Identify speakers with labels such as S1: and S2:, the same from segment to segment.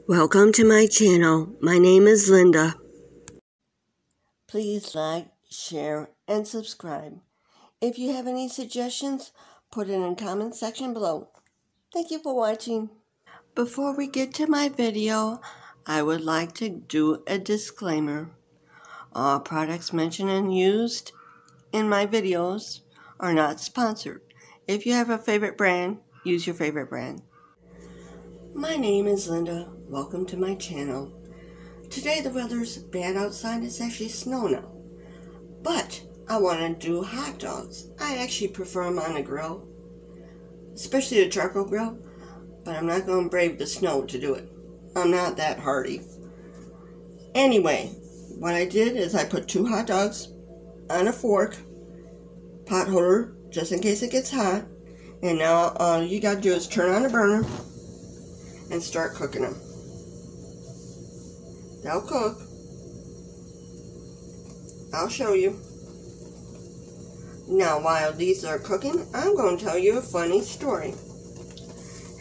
S1: Welcome to my channel. My name is Linda. Please like, share, and subscribe. If you have any suggestions, put it in the comment section below. Thank you for watching. Before we get to my video, I would like to do a disclaimer. All products mentioned and used in my videos are not sponsored. If you have a favorite brand, use your favorite brand. My name is Linda. Welcome to my channel. Today the weather's bad outside. It's actually snow now. But I want to do hot dogs. I actually prefer them on the grill, especially the charcoal grill, but I'm not going to brave the snow to do it. I'm not that hardy. Anyway, what I did is I put 2 hot dogs on a fork, pot holder, just in case it gets hot. And now all you got to do is turn on the burner and start cooking them. They'll cook. I'll show you. Now while these are cooking, I'm going to tell you a funny story.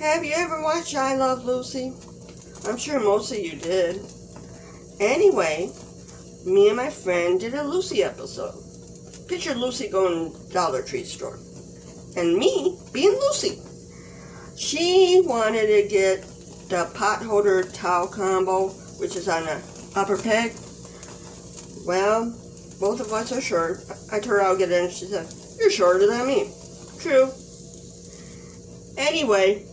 S1: Have you ever watched I Love Lucy? I'm sure most of you did. Anyway, me and my friend did a Lucy episode. Picture Lucy going to the Dollar Tree store. And me being Lucy. She wanted to get the pot holder towel combo, which is on the upper peg. Well, both of us are short. I told her I'll get it, and she said, "You're shorter than me." True. Anyway,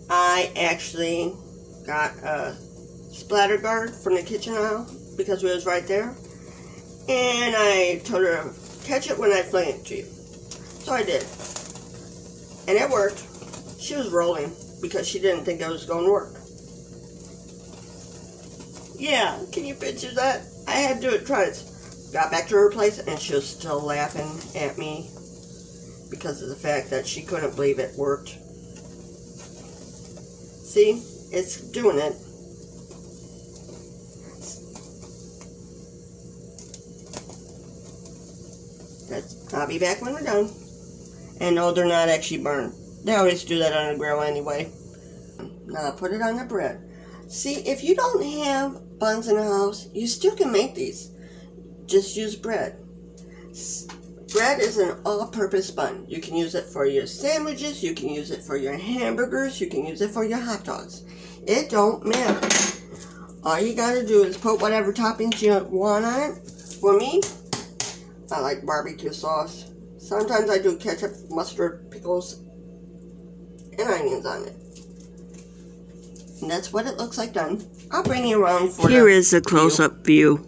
S1: I actually got a splatter guard from the kitchen aisle because it was right there. And I told her, "Catch it when I fling it to you." So I did. And it worked. She was rolling because she didn't think it was going to work. Yeah, can you picture that? I had to do it twice. Got back to her place and she was still laughing at me because of the fact that she couldn't believe it worked. See, it's doing it. I'll be back when we're done. And no, they're not actually burned. They always do that on a grill anyway. Now put it on the bread. See, if you don't have buns in the house, you still can make these. Just use bread. Bread is an all-purpose bun. You can use it for your sandwiches, you can use it for your hamburgers, you can use it for your hot dogs. It don't matter. All you gotta do is put whatever toppings you want on it. For me, I like barbecue sauce. Sometimes I do ketchup, mustard, pickles, and onions on it. And that's what it looks like done. I'll bring you around for Here is a close-up view.